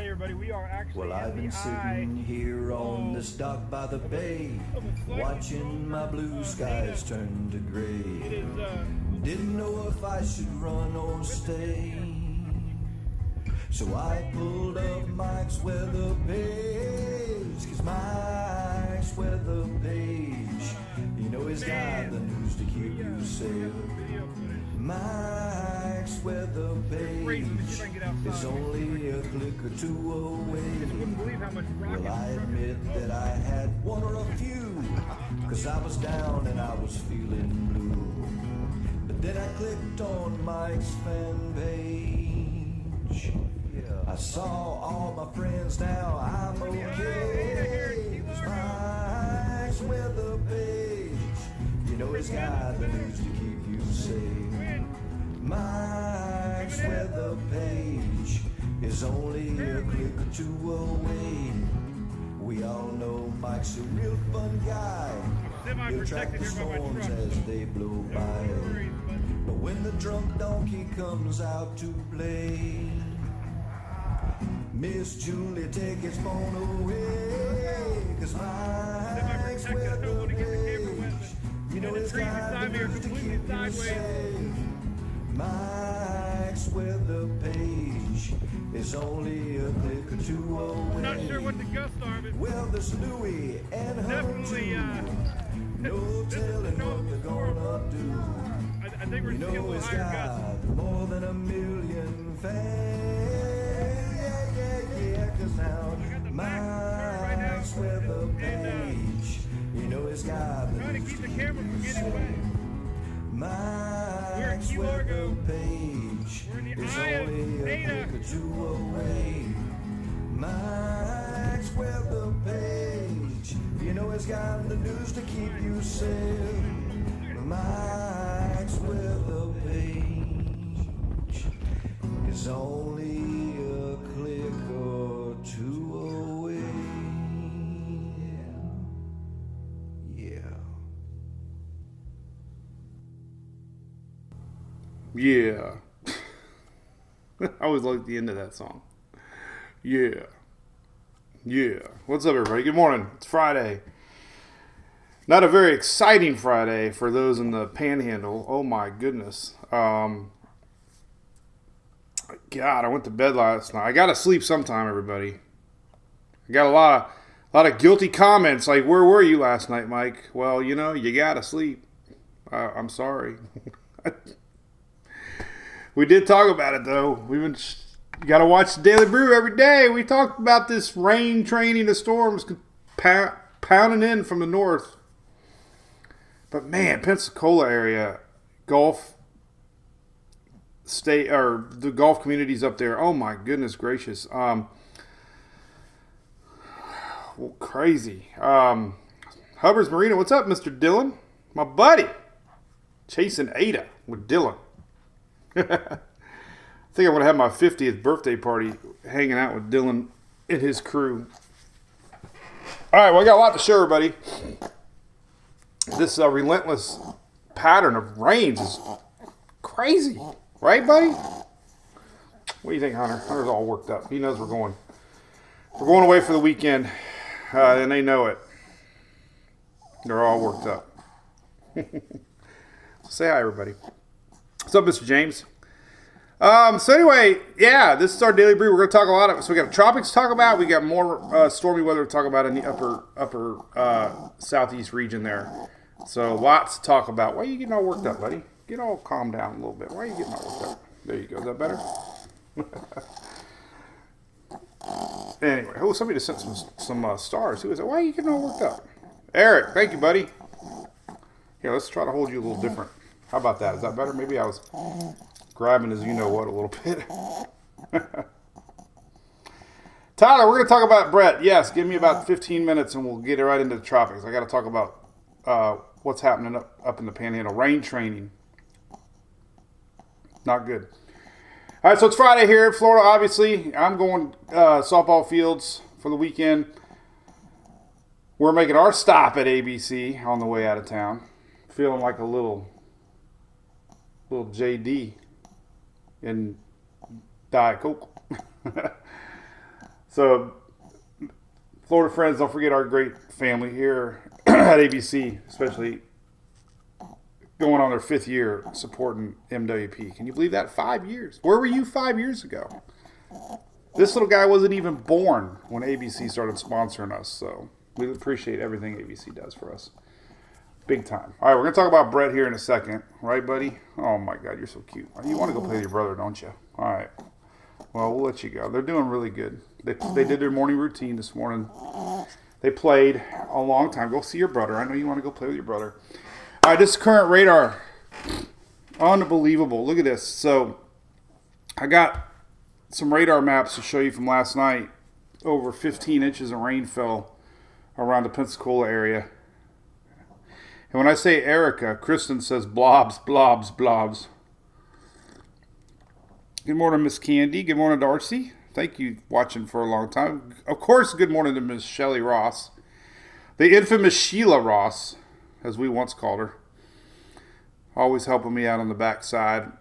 everybody. We are actually Well, I've been sitting here on this dock by the bay, watching my blue skies turn to gray. Didn't know if I should run or stay, so I pulled up Mike's weather page, 'cause Mike's weather page, you know he's got the news to keep you safe. Mike's weather page is only a click or two away. Well, I admit that I had one or a few, 'cause I was down and I was feeling blue. But then I clicked on Mike's fan page. I saw all my friends now, I'm okay. 'Cause Mike's weather page, you know he's got the news to keep you safe. Mike's weather page is only a click or two away. We all know Mike's a real fun guy. He'll track the storms as they blow by. But when the drunk donkey comes out to play, Miss Julie, take his phone away. 'Cause Mike's weather page, you know he's got the news to keep you safe. Mike's weather page is only a click or two away. Not sure what the gusts are, but well, there's Louie and her too. No telling what they're gonna do. I think we're you know it's got more than 1 million fans. Yeah, 'cause now Mike's weather page, you know it's got the trying to keep the camera from getting wet. Mike's weather page is only a click or two away. Mike's weather page, you know it's got the news to keep you safe. Mike's weather page is only a click or two away. Yeah. I always like the end of that song. Yeah. Yeah. What's up, everybody? Good morning. It's Friday. Not a very exciting Friday for those in the Panhandle. Oh, my goodness. God, I went to bed last night. I got to sleep sometime, everybody. I got a lot of guilty comments like, where were you last night, Mike? Well, you know, you got to sleep. I'm sorry. We did talk about it, though. You got to watch the Daily Brew every day. We talked about this rain training the storms pounding in from the north. But, man, Pensacola area, Gulf State, or the Gulf communities up there, oh, my goodness gracious. Well, crazy. Hubbard's Marina, what's up, Mr. Dylan? My buddy. Chasing Ada with Dylan. I think I'm going to have my 50th birthday party hanging out with Dylan and his crew. All right, well, I got a lot to show everybody. This relentless pattern of rains is crazy. Right, buddy? What do you think, Hunter? Hunter's all worked up. He knows we're going away for the weekend, and they know it. They're all worked up. Say hi, everybody. What's up, Mr. James? So anyway, yeah, this is our Daily Brew. We're going to talk a lot of. So we got tropics to talk about. We got more stormy weather to talk about in the upper southeast region there. So lots to talk about. Why are you getting all worked up, buddy? Get all calmed down a little bit. Why are you getting all worked up? There you go. Is that better? Anyway, oh, somebody just sent some stars. Who is it? Why are you getting all worked up? Eric, thank you, buddy. Yeah, let's try to hold you a little different. How about that? Is that better? Maybe I was grabbing his you-know-what a little bit. Tyler, we're going to talk about Bret. Yes, give me about 15 minutes and we'll get right into the tropics. I got to talk about what's happening up in the Panhandle. Rain training. Not good. All right, so it's Friday here in Florida, obviously. I'm going softball fields for the weekend. We're making our stop at ABC on the way out of town. Feeling like a little JD in Diet Coke. So, Florida friends, don't forget our great family here at ABC, especially going on their 5th year supporting MWP. Can you believe that? 5 years. Where were you 5 years ago? This little guy wasn't even born when ABC started sponsoring us, so we appreciate everything ABC does for us. Big time. All right, we're going to talk about Bret here in a second. Right, buddy? Oh, my God, you're so cute. You want to go play with your brother, don't you? All right. Well, we'll let you go. They're doing really good. They did their morning routine this morning. They played a long time. Go see your brother. I know you want to go play with your brother. All right, this current radar. Unbelievable. Look at this. So I got some radar maps to show you from last night. Over 15 inches of rain fell around the Pensacola area. And when I say Erica, Kristen says blobs, blobs, blobs. Good morning, Miss Candy. Good morning, Darcy. Thank you watching for a long time. Of course, good morning to Miss Shelley Ross. The infamous Sheila Ross, as we once called her. Always helping me out on the backside.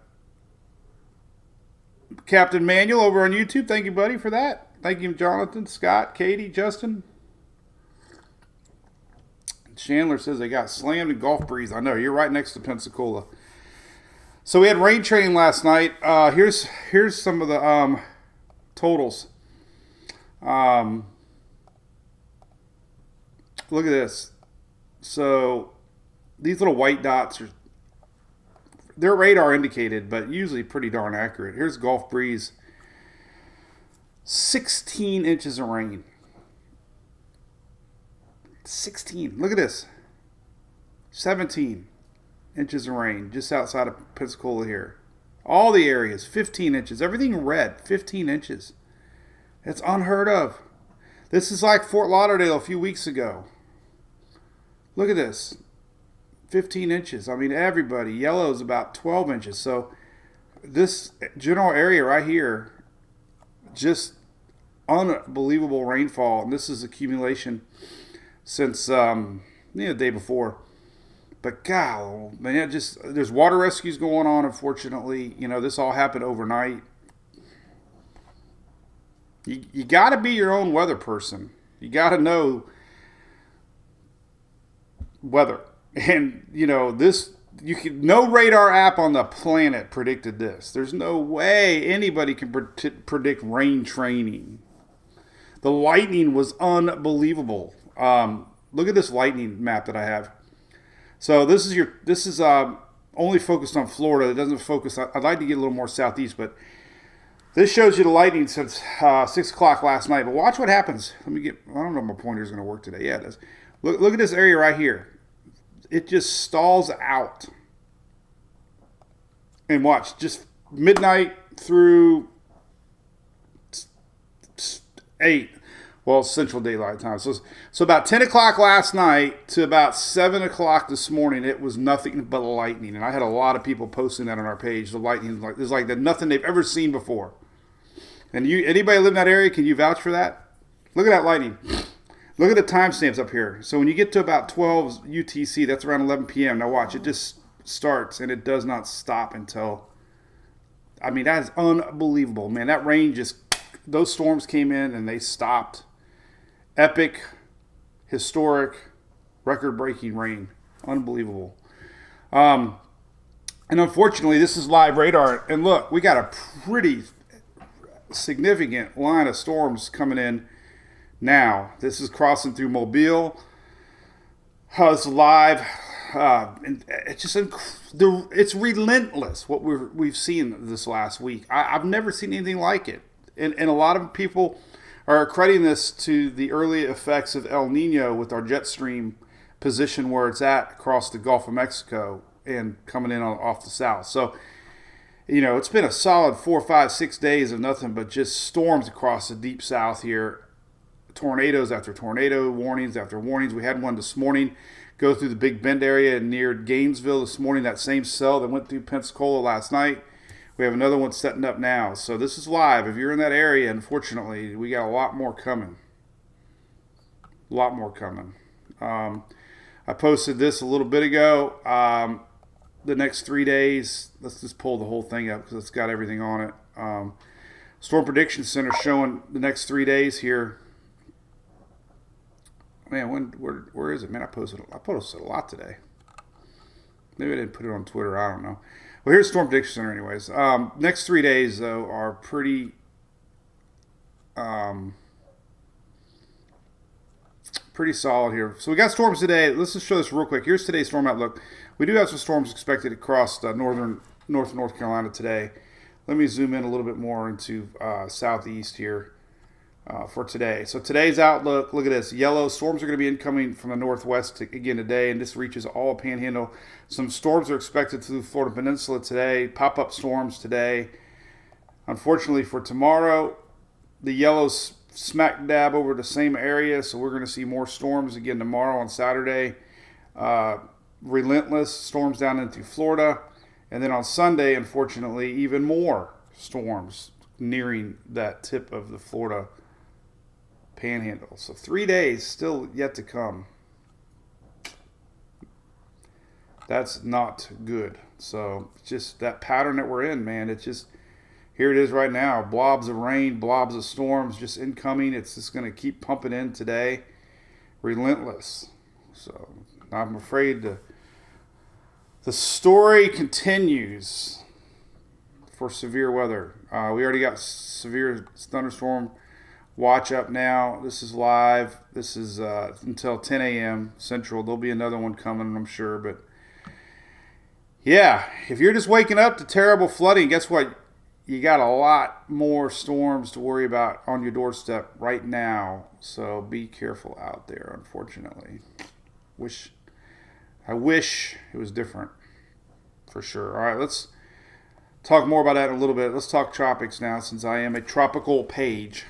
Captain Manuel over on YouTube. Thank you, buddy, for that. Thank you, Jonathan, Scott, Katie, Justin. Chandler says they got slammed in Gulf Breeze. I know, you're right next to Pensacola. So we had rain training last night. Here's some of the totals. Look at this. So these little white dots they're radar indicated, but usually pretty darn accurate. Here's Gulf Breeze. 16 inches of rain. 16. Look at this. 17 inches of rain just outside of Pensacola here. All the areas, 15 inches. Everything red, 15 inches. It's unheard of. This is like Fort Lauderdale a few weeks ago. Look at this. 15 inches. I mean, everybody. Yellow is about 12 inches. So this general area right here, just unbelievable rainfall. And this is accumulation since the day before. But God, man, there's water rescues going on, unfortunately. This all happened overnight. You got to be your own weather person. You got to know weather. And, no radar app on the planet predicted this. There's no way anybody can predict rain training. The lightning was unbelievable. Look at this lightning map that I have. So this is only focused on Florida. It doesn't focus. I'd like to get a little more southeast, but this shows you the lightning since 6 o'clock last night. But watch what happens. I don't know if my pointer's going to work today. Yeah, it does. Look at this area right here. It just stalls out. And watch, just midnight through 8. Well, Central Daylight Time. So about 10 o'clock last night to about 7 o'clock this morning, it was nothing but lightning. And I had a lot of people posting that on our page. The lightning is like nothing they've ever seen before. And anybody live in that area, can you vouch for that? Look at that lightning. Look at the timestamps up here. So when you get to about 12 UTC, that's around 11 p.m. Now watch, it just starts and it does not stop until, that is unbelievable. Man, that rain those storms came in and they stopped. Epic, historic, record-breaking rain. Unbelievable. And unfortunately, this is live radar. And look, we got a pretty significant line of storms coming in now. This is crossing through Mobile. It's live. And it's just it's relentless what we've seen this last week. I've never seen anything like it. And a lot of people are crediting this to the early effects of El Nino with our jet stream position where it's at across the Gulf of Mexico and coming in off the south. So, it's been a solid 4, 5, 6 days of nothing but just storms across the deep south here. Tornadoes after tornado, warnings after warnings. We had one this morning go through the Big Bend area near Gainesville this morning, that same cell that went through Pensacola last night. We have another one setting up now. So this is live. If you're in that area, unfortunately, we got a lot more coming. A lot more coming. I posted this a little bit ago. The next 3 days, let's just pull the whole thing up because it's got everything on it. Storm Prediction Center showing the next 3 days here. Man, where is it? Man, I posted a lot today. Maybe I didn't put it on Twitter. I don't know. Well, here's Storm Prediction Center anyways. Next 3 days, though, are pretty solid here. So we got storms today. Let's just show this real quick. Here's today's storm outlook. We do have some storms expected across North Carolina today. Let me zoom in a little bit more into southeast here for today. So today's outlook, look at this. Yellow, storms are going to be incoming from the northwest again today, and this reaches all of Panhandle. Some storms are expected through the Florida Peninsula today. Pop-up storms today. Unfortunately for tomorrow, the yellow's smack dab over the same area, so we're going to see more storms again tomorrow on Saturday. Relentless storms down into Florida. And then on Sunday, unfortunately, even more storms nearing that tip of the Florida Panhandle. So 3 days still yet to come. That's not good. So just that pattern that we're in, man, it's just, here it is right now. Blobs of rain, blobs of storms just incoming. It's just going to keep pumping in today. Relentless. So I'm afraid the story continues for severe weather. We already got severe thunderstorm watch up now. This is live. This is until 10 a.m. Central. There'll be another one coming, I'm sure. But yeah, if you're just waking up to terrible flooding, guess what? You got a lot more storms to worry about on your doorstep right now. So be careful out there, unfortunately. I wish it was different, for sure. All right, let's talk more about that in a little bit. Let's talk tropics now, since I am a tropical page.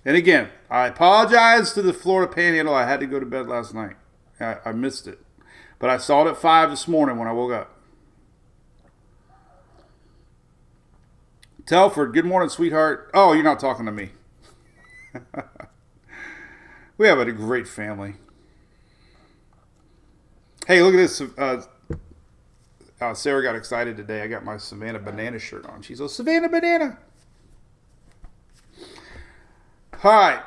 And again, I apologize to the Florida Panhandle. I had to go to bed last night. I missed it. But I saw it at 5 this morning when I woke up. Telford, good morning, sweetheart. Oh, you're not talking to me. We have a great family. Hey, look at this. Sarah got excited today. I got my Savannah Banana shirt on. She's a Savannah Banana. Hi.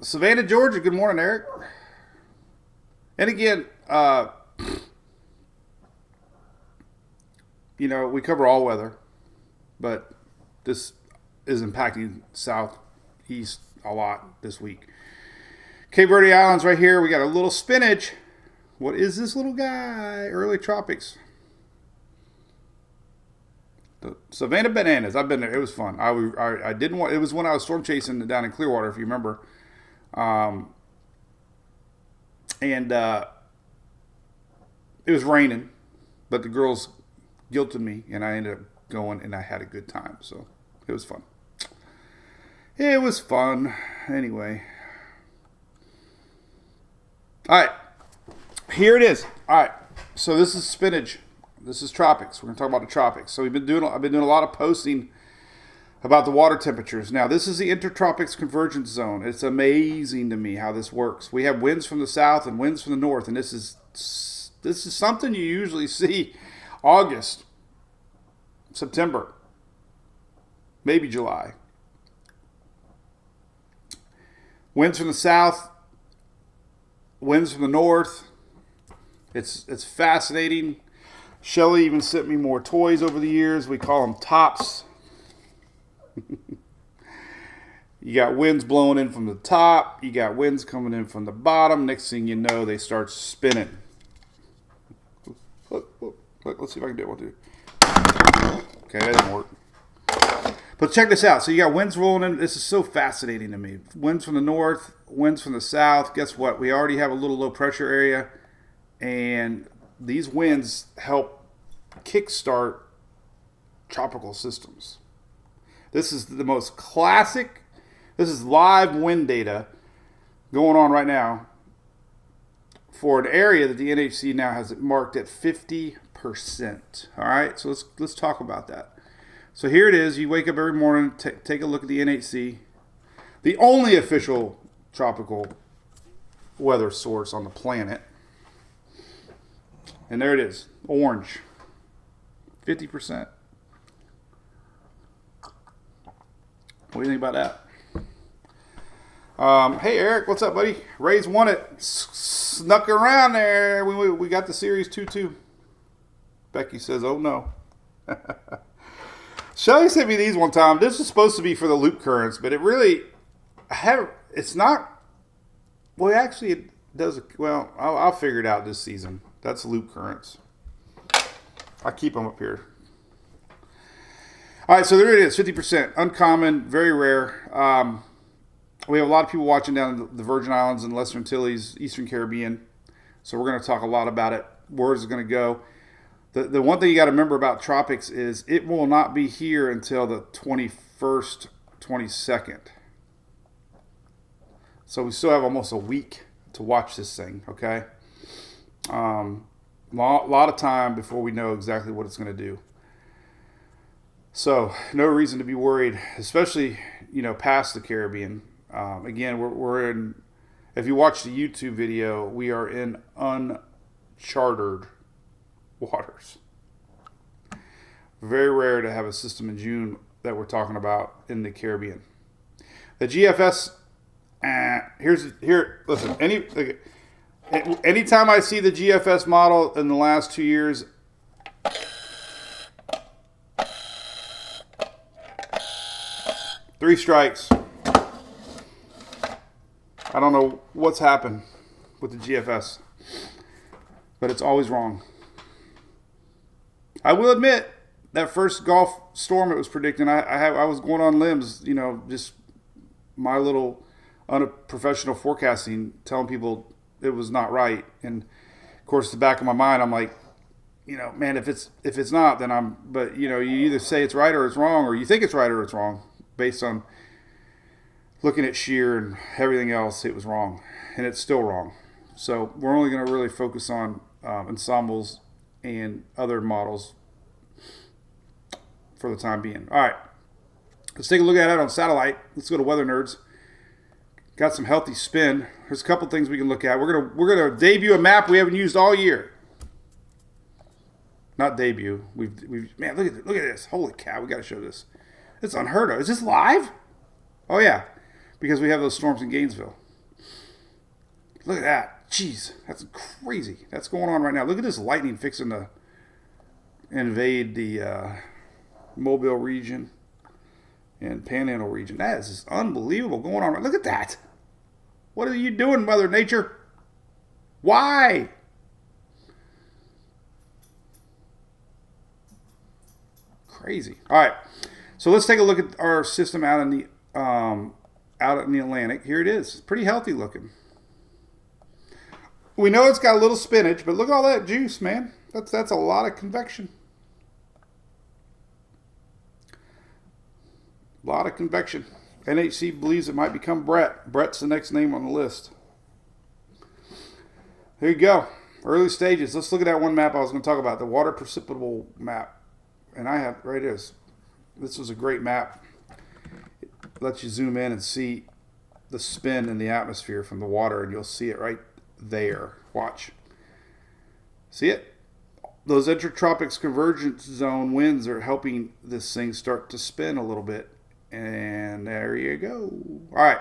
Savannah, Georgia. Good morning, Eric. And again, we cover all weather, but this is impacting southeast a lot this week. Cape Verde Islands right here. We got a little spinach. What is this little guy? Early tropics. The Savannah Bananas. I've been there. It was fun. I didn't want. It was when I was storm chasing down in Clearwater, if you remember. And it was raining, but the girls guilted me, and I ended up going, and I had a good time. So it was fun. It was fun. Anyway. All right. Here it is. All right. So this is spinach. This is tropics. We're going to talk about the tropics. So I've been doing a lot of posting about the water temperatures. Now, this is the intertropics convergence zone. It's amazing to me how this works. We have winds from the south and winds from the north, and this is something you usually see August, September, maybe July. Winds from the south, winds from the north. It's fascinating. Shelly even sent me more toys over the years. We call them tops. You got winds blowing in from the top. You got winds coming in from the bottom. Next thing you know, they start spinning. Look, let's see if I can do it. What do? Okay, that didn't work. But check this out. So you got winds rolling in. This is so fascinating to me. Winds from the north, winds from the south. Guess what? We already have a little low pressure area. And these winds help kickstart tropical systems. This is the most classic. This is live wind data going on right now for an area that the NHC now has it marked at 50%. All right, so let's talk about that. So here it is. You wake up every morning, take a look at the NHC, the only official tropical weather source on the planet. And there it is, orange, 50%. What do you think about that? Hey, Eric, what's up, buddy? Rays won it. Snuck around there. We got the series 2-2. Becky says, oh, no. Shelly sent me these one time. This is supposed to be for the loop currents, but it really, it's not. Well, actually, it does. Well, I'll figure it out this season. That's loop currents. I keep them up here. All right, so there it is, 50%. Uncommon, very rare. We have a lot of people watching down in the Virgin Islands and Lesser Antilles, Eastern Caribbean. So we're going to talk a lot about it, where it's going to go. The one thing you got to remember about tropics is it will not be here until the 21st, 22nd. So we still have almost a week to watch this thing, okay? Lot of time before we know exactly what it's going to do. So no reason to be worried, especially, past the Caribbean. Again, we're in, if you watch the YouTube video, we are in uncharted waters. Very rare to have a system in June that we're talking about in the Caribbean. The GFS, listen, anytime I see the GFS model in the last 2 years, three strikes. I don't know what's happened with the GFS, but it's always wrong. I will admit that first Gulf storm it was predicting, I was going on limbs, just my little unprofessional forecasting, telling people it was not right. And of course, the back of my mind, I'm like, man, if it's not, then but you either say it's right or it's wrong, or you think it's right or it's wrong, based on looking at shear and everything else. It was wrong, and it's still wrong. So we're only going to really focus on ensembles and other models for the time being. All right, let's take a look at it on satellite. Let's go to Weather Nerds. Got some healthy spin. There's a couple things we can look at. We're gonna debut a map we haven't used all year. Not debut. Man, look at this. Holy cow, we got to show this. It's unheard of. Is this live? Oh yeah, because we have those storms in Gainesville. Look at that. Jeez, that's crazy. That's going on right now. Look at this lightning fixing to invade the Mobile region and Panhandle region. That is just unbelievable going on. Look at that. What are you doing, Mother Nature? Why? Crazy. All right. So let's take a look at our system out in the Atlantic. Here it is. Pretty healthy looking. We know it's got a little spinach, but look at all that juice, man. That's a lot of convection. A lot of convection. NHC believes it might become Bret. Bret's the next name on the list. There you go. Early stages. Let's look at that one map I was going to talk about, the water precipitable map. And right it is. This was a great map. It lets you zoom in and see the spin in the atmosphere from the water, and you'll see it right there. Watch. See it? Those intertropics convergence zone winds are helping this thing start to spin a little bit. And there you go. All right.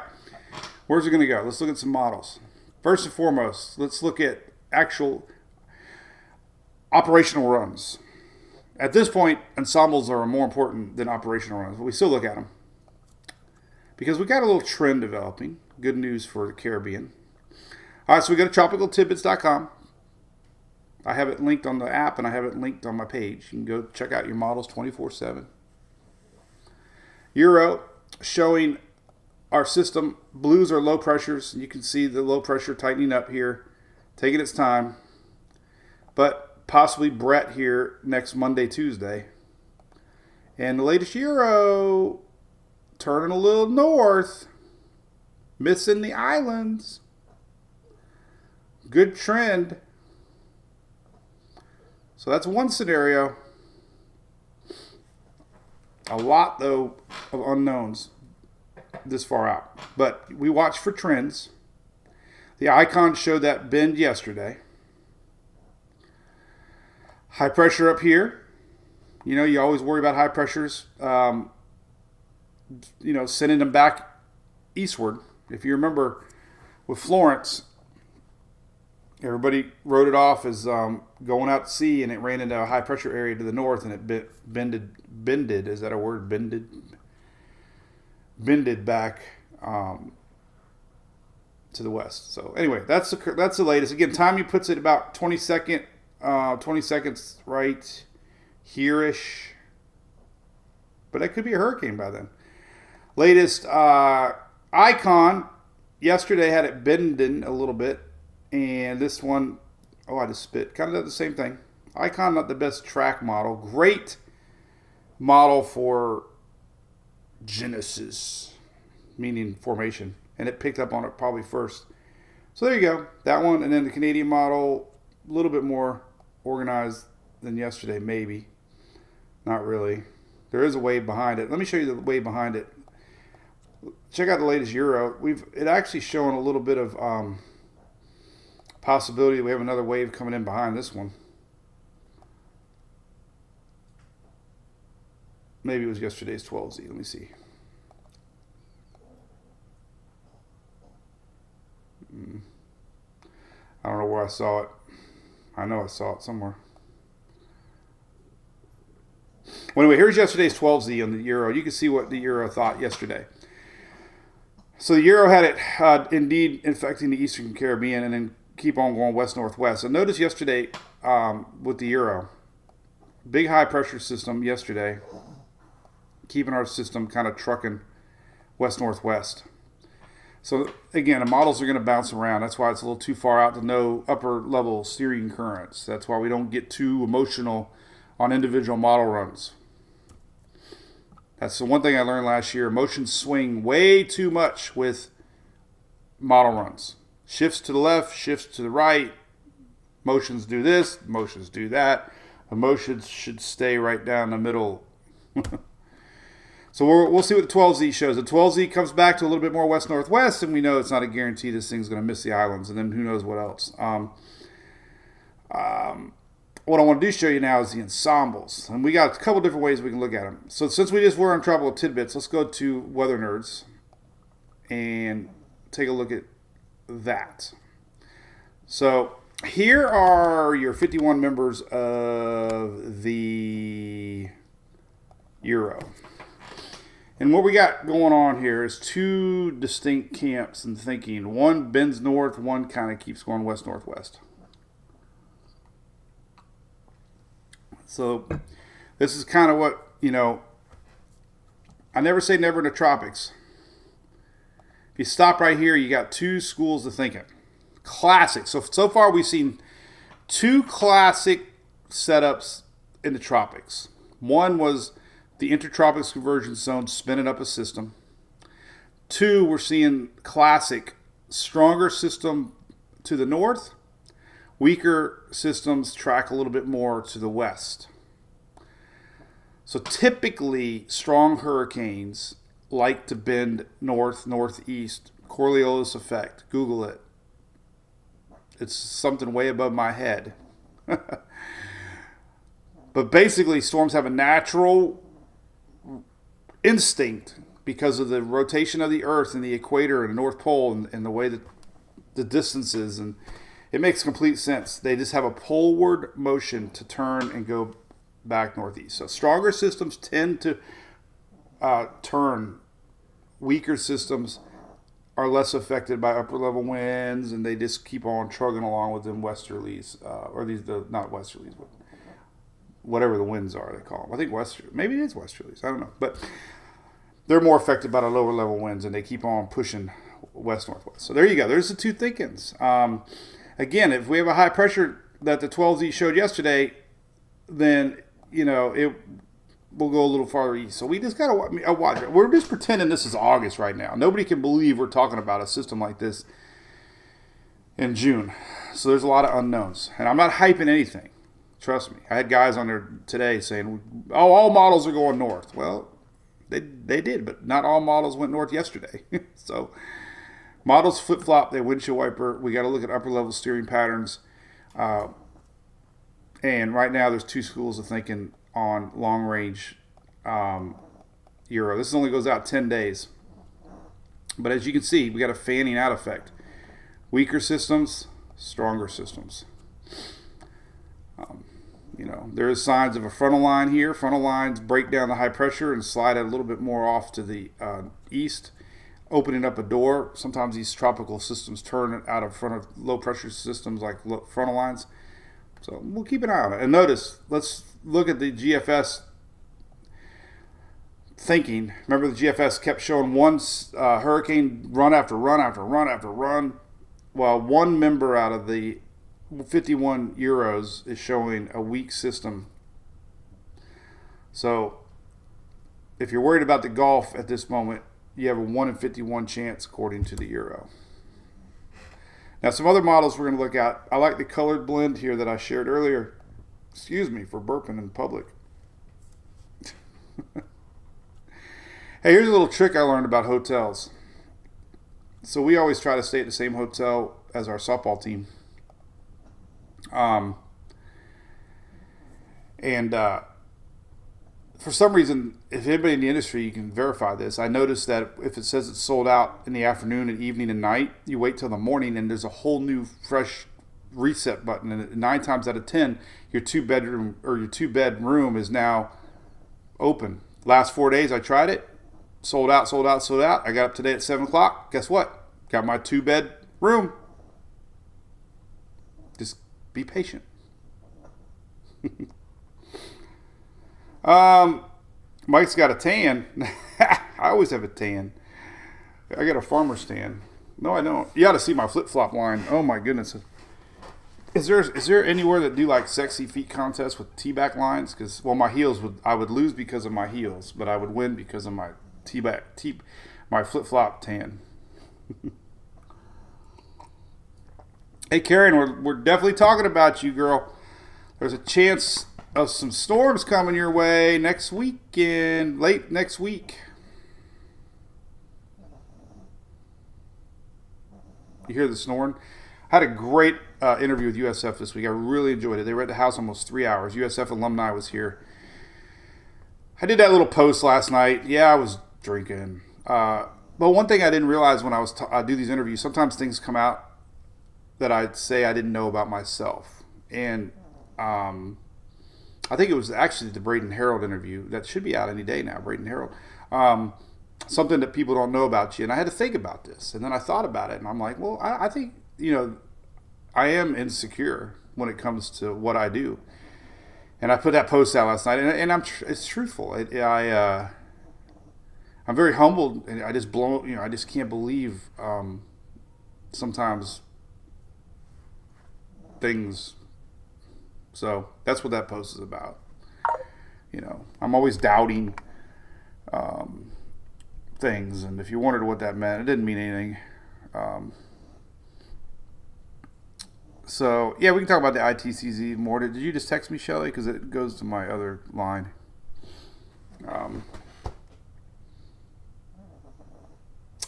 Where's it going to go? Let's look at some models. First and foremost, let's look at actual operational runs. At this point, ensembles are more important than operational runs, but we still look at them. Because we got a little trend developing. Good news for the Caribbean. All right, so we go to tropicaltidbits.com. I have it linked on the app, and I have it linked on my page. You can go check out your models 24/7. Euro showing our system. Blues are low pressures. You can see the low pressure tightening up here, taking its time. But possibly Bret here next Monday, Tuesday. And the latest Euro turning a little north, missing the islands. Good trend. So that's one scenario. A lot, though, of unknowns this far out. But we watch for trends. The icon showed that bend yesterday. High pressure up here. You always worry about high pressures. sending them back eastward. If you remember with Florence, everybody wrote it off as going out to sea, and it ran into a high pressure area to the north, and it bended. Is that a word? Bended back to the west. So anyway, that's the latest. Again, Tommy puts it about 20 seconds right here-ish. But that could be a hurricane by then. Latest Icon yesterday had it bending a little bit, and this one, I just spit. Kind of did the same thing. Icon, not the best track model. Great model for Genesis, meaning formation, and it picked up on it probably first. So there you go, that one. And then the Canadian model, a little bit more organized than yesterday, maybe. Not really. There is a wave behind it. Let me show you the wave behind it. Check out the latest Euro. It actually showing a little bit of possibility. We have another wave coming in behind this one. Maybe it was yesterday's 12Z. Let me see. I don't know where I saw it. I know I saw it somewhere. Well, anyway, here's yesterday's 12Z on the Euro. You can see what the Euro thought yesterday. So the Euro had it indeed infecting the Eastern Caribbean and then keep on going west-northwest. And notice yesterday with the Euro, big high pressure system yesterday, keeping our system kind of trucking west-northwest. So again, the models are going to bounce around. That's why it's a little too far out to know upper level steering currents. That's why we don't get too emotional on individual model runs. That's the one thing I learned last year. Emotions swing way too much with model runs. Shifts to the left, shifts to the right. Motions do this, motions do that. Emotions should stay right down the middle. So we'll see what the 12Z shows. The 12Z comes back to a little bit more west-northwest, and we know it's not a guarantee this thing's going to miss the islands, and then who knows what else. What I want to do show you now is the ensembles. And we got a couple different ways we can look at them. So since we just were in trouble with tidbits, let's go to Weather Nerds and take a look at that. So here are your 51 members of the Euro. And what we got going on here is two distinct camps in thinking. One bends north, one kind of keeps going west-northwest. So this is kind of what, I never say never in the tropics. If you stop right here, you got two schools of thinking. Classic. So far we've seen two classic setups in the tropics. One was the intertropics convergence zone spinning up a system. Two, we're seeing classic, stronger system to the north, weaker systems track a little bit more to the west. So typically, strong hurricanes like to bend north, northeast. Coriolis effect. Google it. It's something way above my head. But basically, storms have a natural instinct because of the rotation of the Earth and the equator and the North Pole and the way that the distances, and it makes complete sense. They just have a poleward motion to turn and go back northeast. So stronger systems tend to turn. Weaker systems are less affected by upper level winds, and they just keep on trugging along with them westerlies, not westerlies, but whatever the winds are they call them. I think maybe it is westerlies. I don't know, but they're more affected by the lower level winds, and they keep on pushing west-northwest. So there you go. There's the two thinkings. Again, if we have a high pressure that the 12Z showed yesterday, then it will go a little farther east. So we just got to watch it. We're just pretending this is August right now. Nobody can believe we're talking about a system like this in June. So there's a lot of unknowns, and I'm not hyping anything. Trust me. I had guys on there today saying, "Oh, all models are going north." Well, they did, but not all models went north yesterday. So models flip-flop. They windshield wiper. We got to look at upper-level steering patterns. And right now there's two schools of thinking on long-range euro. This only goes out 10 days. But as you can see, we got a fanning out effect. Weaker systems, stronger systems. There is signs of a frontal line here. Frontal lines break down the high pressure and slide it a little bit more off to the east, opening up a door. Sometimes these tropical systems turn out of front of low pressure systems like frontal lines. So we'll keep an eye on it. And notice, let's look at the GFS thinking. Remember, the GFS kept showing one hurricane run after run after run after run. Well, one member out of the 51 euros is showing a weak system. So if you're worried about the Gulf at this moment, you have a 1 in 51 chance according to the euro. Now, some other models we're going to look at. I like the colored blend here that I shared earlier. Excuse me for burping in public. Hey, here's a little trick I learned about hotels. So we always try to stay at the same hotel as our softball team. For some reason, if anybody in the industry, you can verify this. I noticed that if it says it's sold out in the afternoon and evening and night, you wait till the morning and there's a whole new fresh reset button. And 9 times out of 10, your 2-bedroom or your 2-bed room is now open. Last 4 days, I tried it. Sold out, sold out, sold out. I got up today at 7 o'clock. Guess what? Got my 2-bed room. Just be patient. Mike's got a tan. I always have a tan. I got a farmer's tan. No, I don't. You ought to see my flip-flop line. Oh my goodness. Is there anywhere that do like sexy feet contests with T-back lines? Because my heels I would lose because of my heels, but I would win because of my my flip-flop tan. Hey Karen, we're definitely talking about you, girl. There's a chance of some storms coming your way next weekend, late next week. You hear the snoring? I had a great interview with USF this week. I really enjoyed it. They were at the house almost 3 hours. USF alumni was here. I did that little post last night. Yeah, I was drinking. But one thing I didn't realize when I do these interviews, sometimes things come out that I'd say I didn't know about myself. And I think it was actually the Braden Harold interview that should be out any day now, Braden Harold. Something that people don't know about you. And I had to think about this. And then I thought about it. And I'm like, well, I think, I am insecure when it comes to what I do. And I put that post out last night. And it's truthful. I'm very humbled. And I just I just can't believe sometimes things. So that's what that post is about. I'm always doubting things, and if you wondered what that meant, it didn't mean anything. So yeah, we can talk about the ITCZ more. Did you just text me, Shelly? Because it goes to my other line.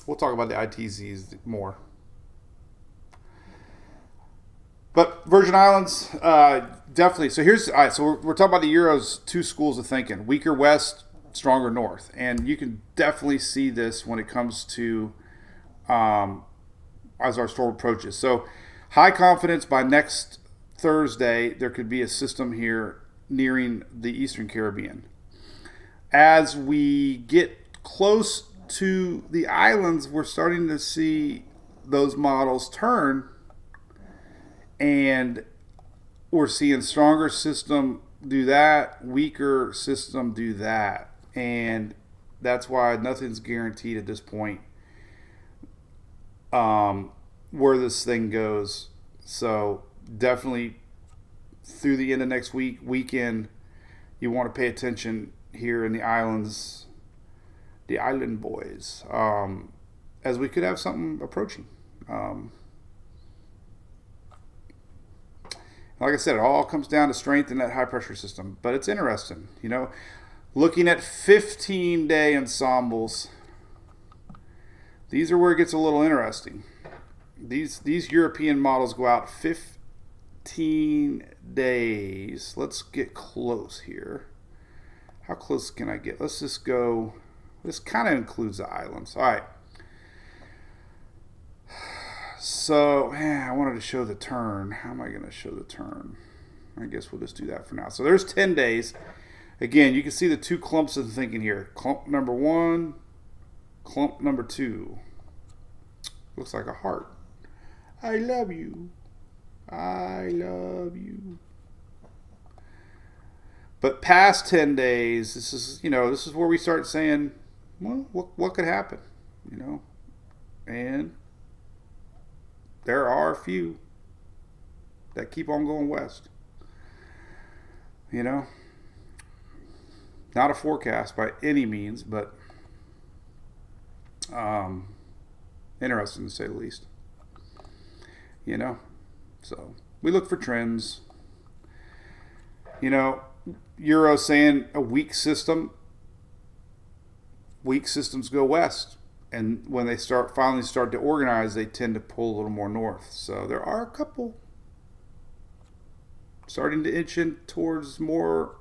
We'll talk about the ITCs more. But Virgin Islands, definitely. So So we're talking about the Euro's 2 schools of thinking: weaker west, stronger north, and you can definitely see this when it comes to as our storm approaches. So high confidence by next Thursday, there could be a system here nearing the Eastern Caribbean. As we get close to the islands, we're starting to see those models turn. And we're seeing stronger system do that, weaker system do that. And that's why nothing's guaranteed at this point where this thing goes. So definitely through the end of next weekend, you want to pay attention here in the islands, the island boys, as we could have something approaching. Like I said, it all comes down to strength in that high pressure system. But it's interesting, looking at 15-day ensembles. These are where it gets a little interesting. These European models go out 15 days. Let's get close here. How close can I get? Let's just go. This kind of includes the islands. All right. So, man, I wanted to show the turn. How am I going to show the turn? I guess we'll just do that for now. So there's 10 days. Again, you can see the two clumps of thinking here. Clump number 1, clump number 2. Looks like a heart. I love you. I love you. But past 10 days, this is where we start saying, well, what could happen? And there are a few that keep on going west. Not a forecast by any means, but interesting to say the least. So we look for trends. Euro saying a weak system. Weak systems go west, and when they finally start to organize, they tend to pull a little more north. So there are a couple starting to inch in towards more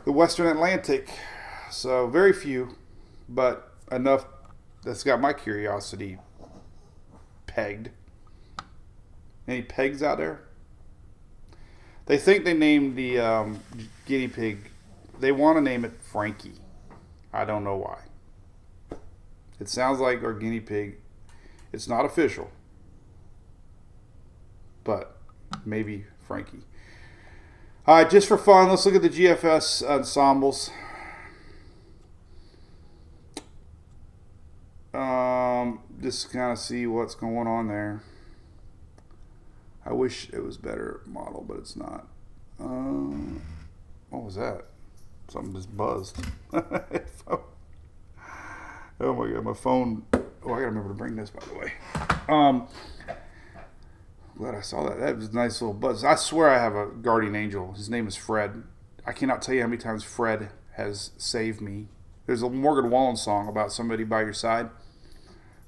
the Western Atlantic. So very few, but enough that's got my curiosity pegged. Any pegs out there? They think they named the guinea pig. They want to name it Frankie. I don't know why. It sounds like our guinea pig. It's not official, but maybe Frankie. All right, just for fun, let's look at the GFS ensembles. Just kind of see what's going on there. I wish it was better model, but it's not. What was that? Something just buzzed. Oh my god, my phone. Oh, I gotta remember to bring this, by the way. Glad I saw that. That was a nice little buzz. I swear I have a guardian angel. His name is Fred. I cannot tell you how many times Fred has saved me. There's a Morgan Wallen song about somebody by your side.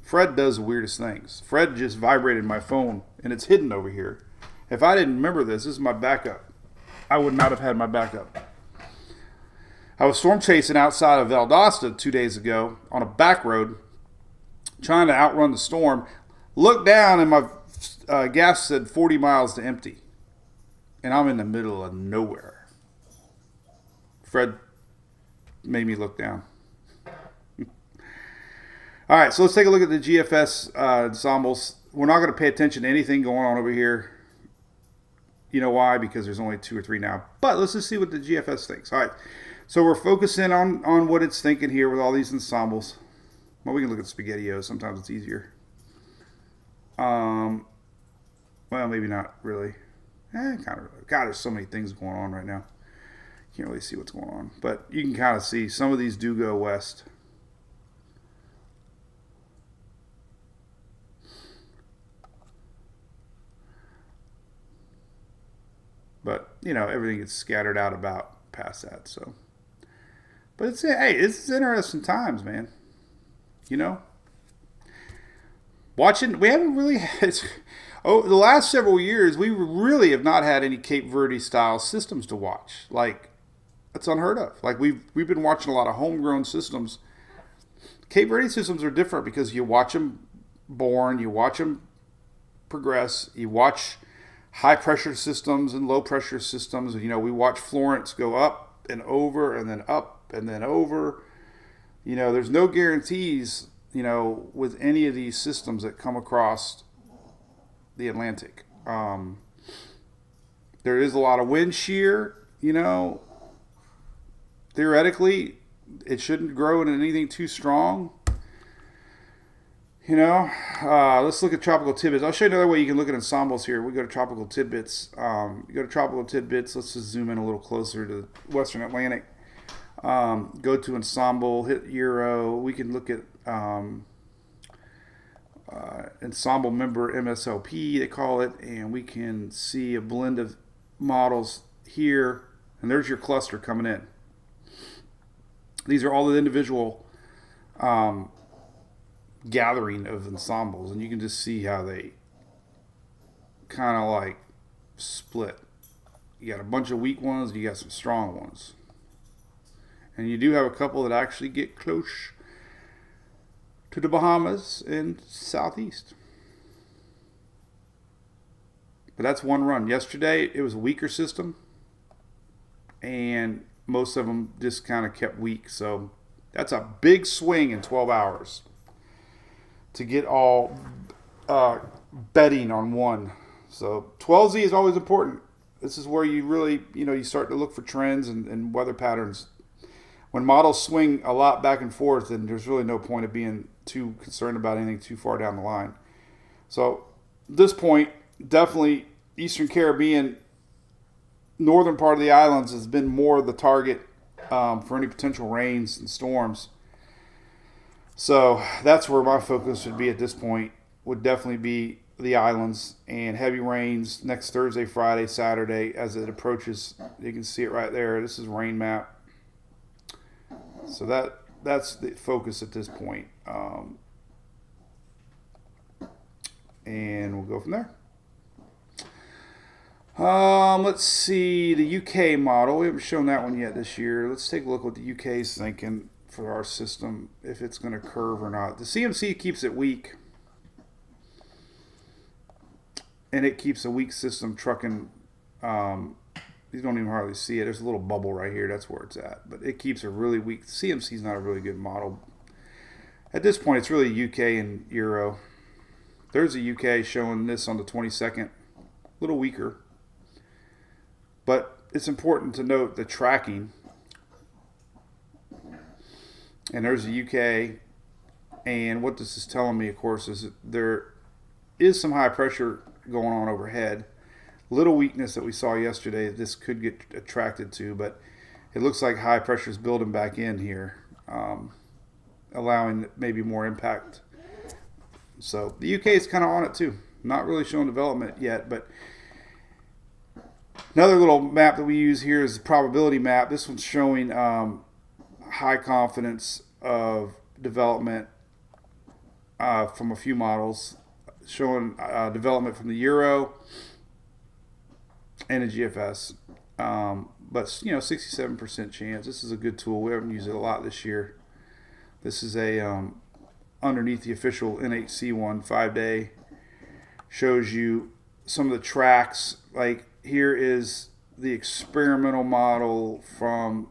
Fred does the weirdest things. Fred just vibrated my phone, and it's hidden over here. If I didn't remember this is my backup. I would not have had my backup. I was storm chasing outside of Valdosta 2 days ago on a back road, trying to outrun the storm. Looked down, and my gas said 40 miles to empty. And I'm in the middle of nowhere. Fred made me look down. All right, so let's take a look at the GFS ensembles. We're not going to pay attention to anything going on over here. You know why? Because there's only 2 or 3 now. But let's just see what the GFS thinks. All right, so we're focusing on what it's thinking here with all these ensembles. Well, we can look at SpaghettiOs. Sometimes it's easier. Well, maybe not really. Kind of. God, there's so many things going on right now. Can't really see what's going on. But you can kind of see some of these do go west. But, everything gets scattered out about past that. So, but it's interesting times, man. Watching, we haven't really had, the last several years, we really have not had any Cape Verde style systems to watch. Like, it's unheard of. Like, we've been watching a lot of homegrown systems. Cape Verde systems are different because you watch them born, you watch them progress, you watch high pressure systems and low pressure systems. We watch Florence go up and over and then up and then over. There's no guarantees, with any of these systems that come across the Atlantic. There is a lot of wind shear, theoretically it shouldn't grow into anything too strong. Let's look at tropical tidbits. I'll show you another way you can look at ensembles here. We go to tropical tidbits. You go to tropical tidbits. Let's just zoom in a little closer to the Western Atlantic. Go to ensemble, hit Euro. We can look at ensemble member MSLP, they call it, and we can see a blend of models here. And there's your cluster coming in. These are all the individual gathering of ensembles, and you can just see how they kind of like split. You got a bunch of weak ones, you got some strong ones, and you do have a couple that actually get close to the Bahamas and southeast. But that's one run. Yesterday, it was a weaker system, and most of them just kind of kept weak. So that's a big swing in 12 hours to get all betting on one. So 12Z is always important. This is where you really, you start to look for trends and weather patterns. When models swing a lot back and forth, then there's really no point of being too concerned about anything too far down the line. So at this point, definitely Eastern Caribbean, northern part of the islands has been more the target for any potential rains and storms. So that's where my focus would be at this point, would definitely be the islands and heavy rains next Thursday, Friday, Saturday as it approaches. You can see it right there. This is rain map. So that's the focus at this point. And we'll go from there. Let's see the UK model. We haven't shown that one yet this year. Let's take a look what the UK is thinking for our system, if it's going to curve or not. The CMC keeps it weak, and it keeps a weak system trucking. You don't even hardly see it. There's a little bubble right here. That's where it's at. But it keeps a really weak. CMC is not a really good model. At this point, it's really UK and Euro. There's a UK showing this on the 22nd. A little weaker. But it's important to note the tracking. And there's a UK. And what this is telling me, of course, is that there is some high pressure going on overhead. Little weakness that we saw yesterday, this could get attracted to, but it looks like high pressure is building back in here, allowing maybe more impact. So the UK is kind of on it too. Not really showing development yet, but another little map that we use here is the probability map. This one's showing high confidence of development from a few models, showing development from the Euro and a GFS, but 67% chance. This is a good tool. We haven't used it a lot this year. This is a underneath the official NHC one, 5-day. Shows you some of the tracks. Like here is the experimental model from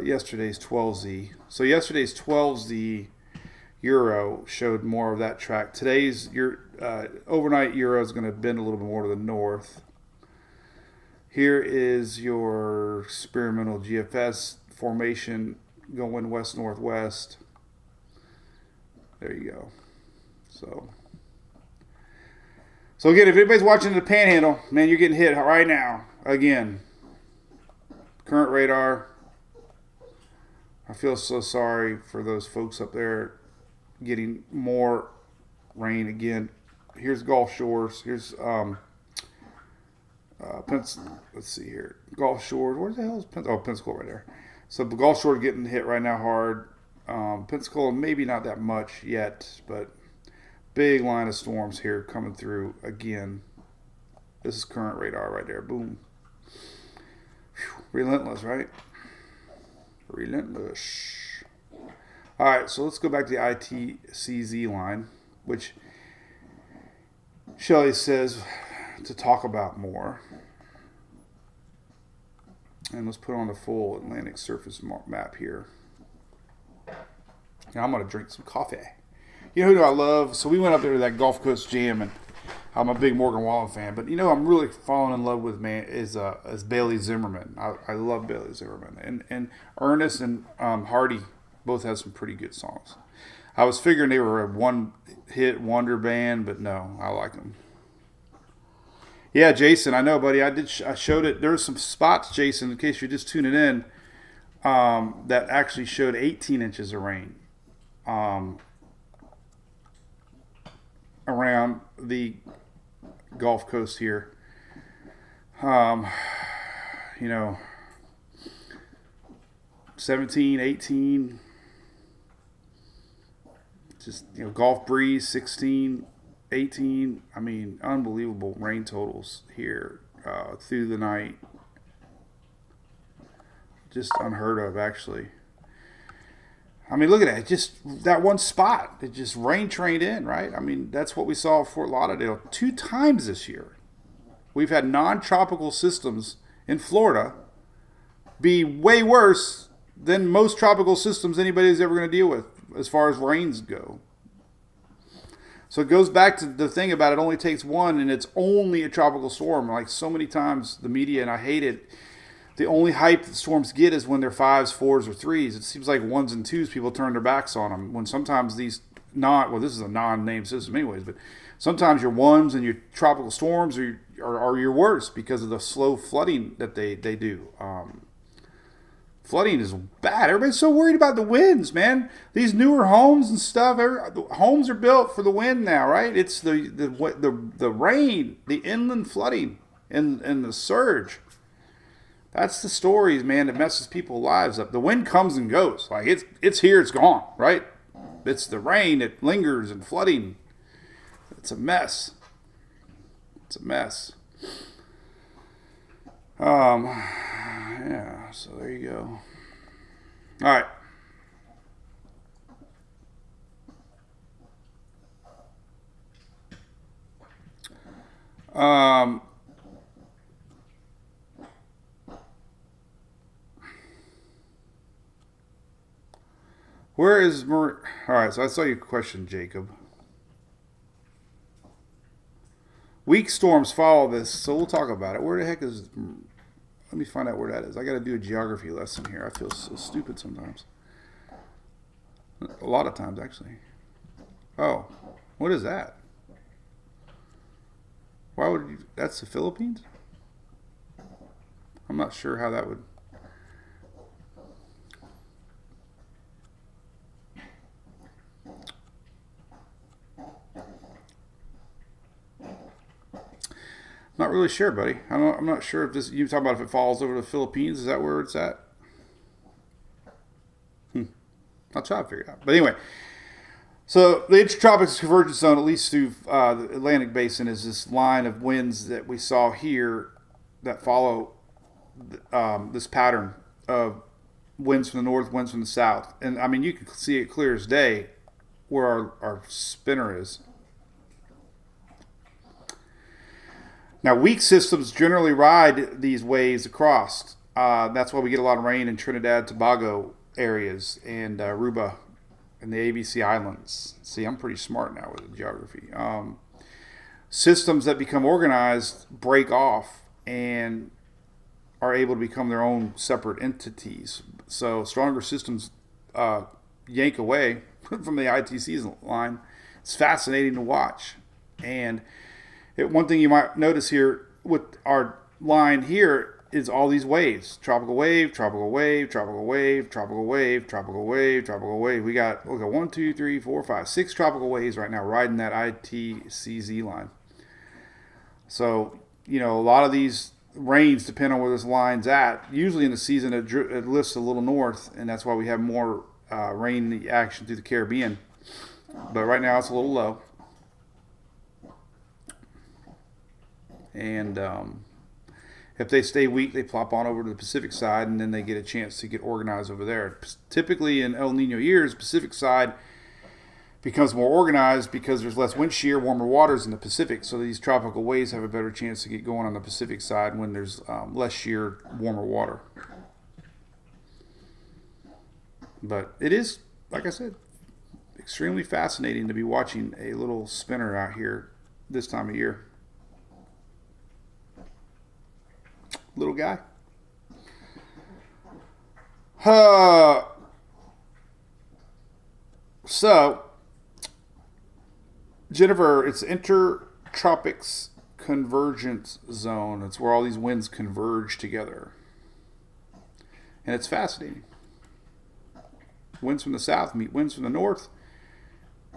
yesterday's 12Z. So yesterday's 12Z Euro showed more of that track. Today's overnight Euro is going to bend a little bit more to the north. Here is your experimental GFS formation going west-northwest. There you go. So again, if anybody's watching the Panhandle, man, you're getting hit right now. Again, current radar. I feel so sorry for those folks up there getting more rain again. Here's Gulf Shores. Here's let's see here. Gulf Shores. Where the hell is Pensacola? Oh, Pensacola right there. So the Gulf Shore getting hit right now hard. Pensacola maybe not that much yet, but big line of storms here coming through again. This is current radar right there. Boom. Whew. Relentless, right? Relentless. All right, so let's go back to the ITCZ line, which Shelley says to talk about more. And let's put on the full Atlantic surface map here. Now I'm going to drink some coffee. You know who do I love? So we went up there to that Gulf Coast Jam, and I'm a big Morgan Wallen fan. But I'm really falling in love with, man, is Bailey Zimmerman. I love Bailey Zimmerman. And Ernest and Hardy both have some pretty good songs. I was figuring they were a one-hit wonder band, but no, I like them. Yeah, Jason, I know, buddy. I showed it. There were some spots, Jason, in case you're just tuning in, that actually showed 18 inches of rain around the Gulf Coast here. 17, 18. Just, Gulf breeze, 16, 18. I mean, unbelievable rain totals here through the night. Just unheard of, actually. I mean, look at that. Just that one spot. It just rain trained in, right? I mean, that's what we saw at Fort Lauderdale 2 times this year. We've had non-tropical systems in Florida be way worse than most tropical systems anybody's ever going to deal with as far as rains go. So it goes back to the thing about it only takes one, and it's only a tropical storm. Like so many times the media, and I hate it, the only hype that storms get is when they're 5s, 4s, or 3s. It seems like 1s and 2s, people turn their backs on them. When sometimes these this is a non-named system anyways, but sometimes your 1s and your tropical storms are your worst because of the slow flooding that they do. Flooding is bad. Everybody's so worried about the winds, man. These newer homes and stuff, homes are built for the wind now, right? It's the rain, the inland flooding, and the surge. That's the stories, man, that messes people's lives up. The wind comes and goes. Like it's here, it's gone, right? It's the rain that lingers and flooding. It's a mess. It's a mess. Yeah, so there you go. All right. Where is all right, so I saw your question, Jacob. Weak storms follow this, so we'll talk about it. Where the heck is... Let me find out where that is. I got to do a geography lesson here. I feel so stupid sometimes. A lot of times, actually. Oh, what is that? Why would you... That's the Philippines? I'm not sure how that would... Not really sure, buddy. I'm not sure if this... You talking about if it falls over the Philippines? Is that where it's at? I'll try to figure it out. But anyway, so the intertropics convergence zone, at least through the Atlantic Basin, is this line of winds that we saw here that follow this pattern of winds from the north, winds from the south. And I mean, you can see it clear as day where our spinner is. Now, weak systems generally ride these waves across. That's why we get a lot of rain in Trinidad, Tobago areas and Aruba and the ABC Islands. See, I'm pretty smart now with the geography. Systems that become organized break off and are able to become their own separate entities. So stronger systems yank away from the ITCZ line. It's fascinating to watch. And one thing you might notice here with our line here is all these waves. Tropical wave, tropical wave, tropical wave, tropical wave, tropical wave, tropical wave. We got, look at 1, 2, 3, 4, 5, 6 tropical waves right now riding that ITCZ line. So, you know, a lot of these rains depend on where this line's at. Usually in the season it lifts a little north, and that's why we have more rain action through the Caribbean. But right now it's a little low. And if they stay weak, they plop on over to the Pacific side, and then they get a chance to get organized over there. Typically in El Nino years, Pacific side becomes more organized because there's less wind shear, warmer waters in the Pacific. So these tropical waves have a better chance to get going on the Pacific side when there's less shear, warmer water. But it is, like I said, extremely fascinating to be watching a little spinner out here this time of year. Little guy. So, Jennifer, it's intertropics convergence zone. It's where all these winds converge together. And it's fascinating. Winds from the south meet winds from the north,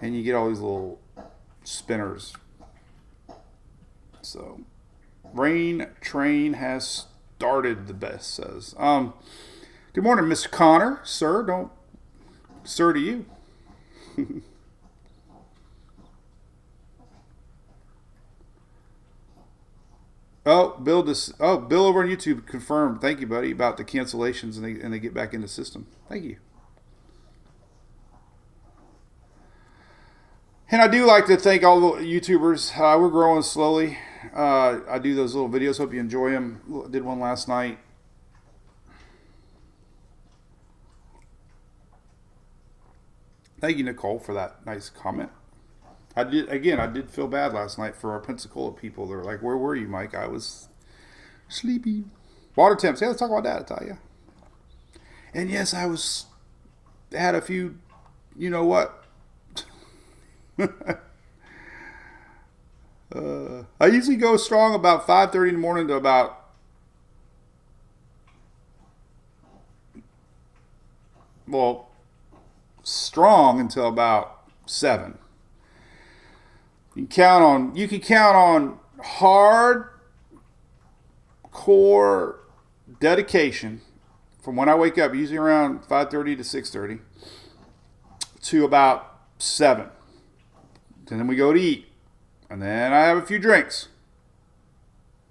and you get all these little spinners. So, rain train has started, the best says. Good morning, Mr. Connor. Sir, don't... Sir to you. Bill over on YouTube confirmed. Thank you, buddy, about the cancellations and they get back in the system. Thank you. And I do like to thank all the YouTubers. We're growing slowly. I do those little videos. Hope you enjoy them. Did one last night. Thank you, Nicole, for that nice comment. I did feel bad last night for our Pensacola people. They're like, "Where were you, Mike?" I was sleepy. Water temps. Yeah, let's talk about that, I tell you. And yes, I had a few, you know what? I usually go strong about 5:30 in the morning to about, well, strong until about 7. You can count on hard core dedication from when I wake up, usually around 5:30 to 6:30, to about 7. And then we go to eat. And then I have a few drinks.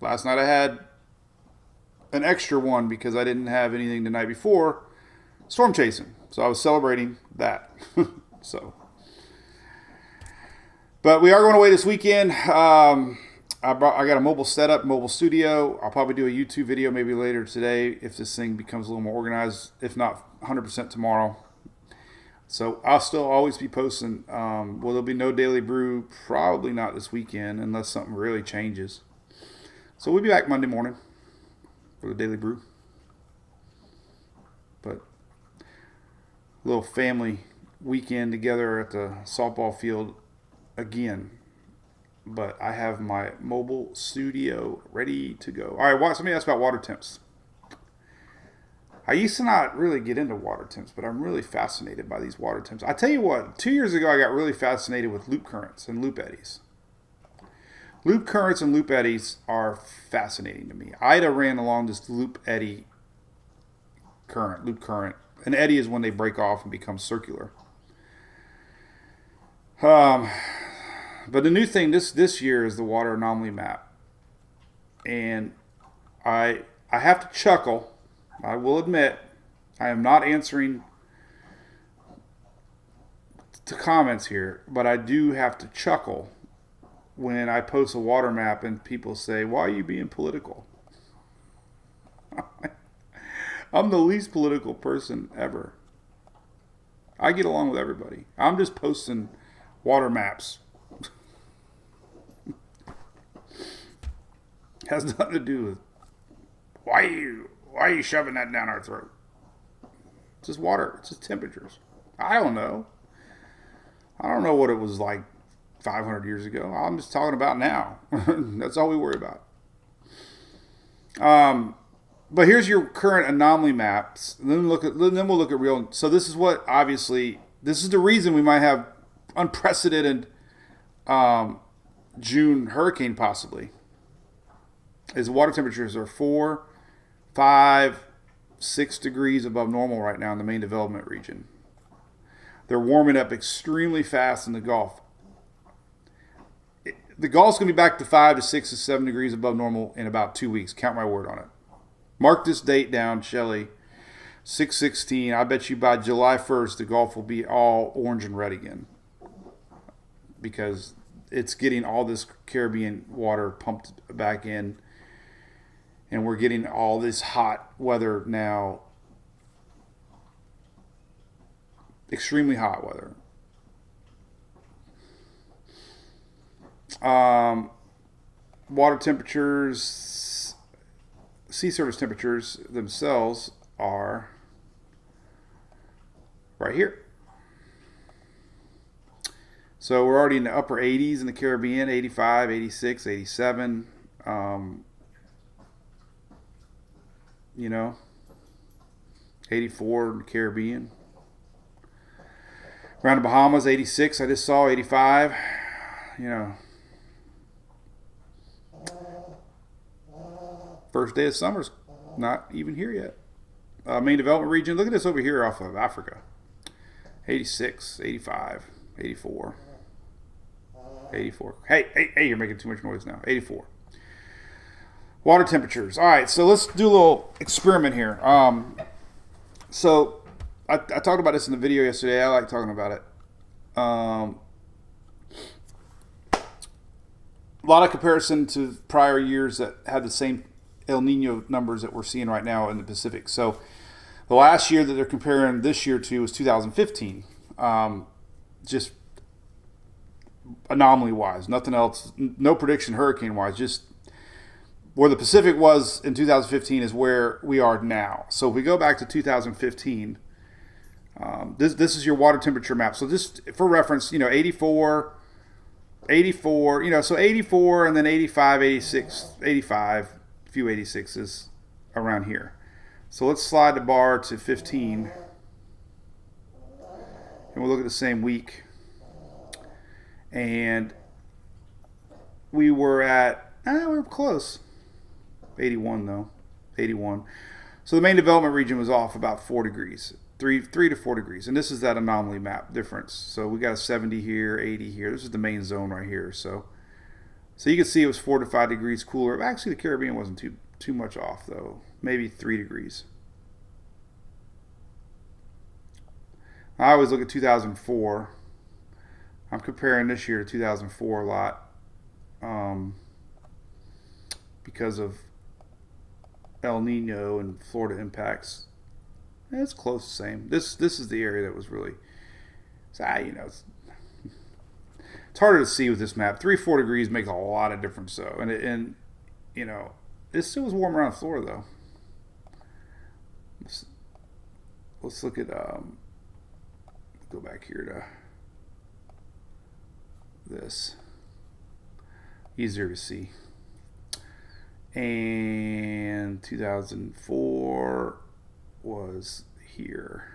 Last night I had an extra one because I didn't have anything the night before storm chasing. So I was celebrating that. But we are going away this weekend. I got a mobile setup, mobile studio. I'll probably do a YouTube video maybe later today if this thing becomes a little more organized. If not 100% tomorrow. So I'll still always be posting. Well, there'll be no daily brew. Probably not this weekend unless something really changes. So we'll be back Monday morning for the daily brew. But a little family weekend together at the softball field again. But I have my mobile studio ready to go. All right, somebody asked about water temps. I used to not really get into water temps, but I'm really fascinated by these water temps. I tell you what, 2 years ago I got really fascinated with loop currents and loop eddies. Loop currents and loop eddies are fascinating to me. Ida ran along this loop eddy current, loop current. An eddy is when they break off and become circular. But the new thing this year is the water anomaly map. And I have to chuckle. I will admit, I am not answering to comments here, but I do have to chuckle when I post a water map and people say, "Why are you being political?" I'm the least political person ever. I get along with everybody. I'm just posting water maps. Has nothing to do with why are you shoving that down our throat? It's just water. It's just temperatures. I don't know. I don't know what it was like 500 years ago. I'm just talking about now. That's all we worry about. But here's your current anomaly maps. Then we'll look at real. So this is what, obviously, this is the reason we might have unprecedented June hurricane possibly. Is water temperatures are 4, 5, 6 degrees above normal right now in the main development region. They're warming up extremely fast in the Gulf. The Gulf's going to be back to 5 to 6 to 7 degrees above normal in about 2 weeks. Count my word on it. Mark this date down, Shelley. 6/16. I bet you by July 1st, the Gulf will be all orange and red again. Because it's getting all this Caribbean water pumped back in. And we're getting all this hot weather now. Extremely hot weather. Water temperatures, sea surface temperatures themselves are right here. So we're already in the upper 80s in the Caribbean, 85, 86, 87. 84 in the Caribbean. Around the Bahamas, 86. I just saw 85. First day of summer's not even here yet. Main development region. Look at this over here off of Africa. 86, 85, 84. 84. Hey, you're making too much noise now. 84. Water temperatures. All right, so let's do a little experiment here. So I talked about this in the video yesterday. I like talking about it. a lot of comparison to prior years that had the same El Nino numbers that we're seeing right now in the Pacific. So the last year that they're comparing this year to was 2015. Just anomaly-wise, nothing else, no prediction hurricane-wise, just where the Pacific was in 2015 is where we are now. So if we go back to 2015, this is your water temperature map. So just for reference, 84, so 84 and then 85, 86, 85, a few 86s around here. So let's slide the bar to 15. And we'll look at the same week. And we were at, we were close. 81 though, 81. So the main development region was off about 4 degrees, 3 to 4 degrees. And this is that anomaly map difference. So we got a 70 here, 80 here. This is the main zone right here. So you can see it was 4 to 5 degrees cooler. Actually, the Caribbean wasn't too much off though, maybe 3 degrees. I always look at 2004. I'm comparing this year to 2004 a lot because of El Nino and Florida impacts. And it's close the same. This is the area that was really, it's harder to see with this map. 3-4 degrees make a lot of difference though, and it still was warm around Florida though. Let's look at go back here to this, easier to see. And 2004 was here.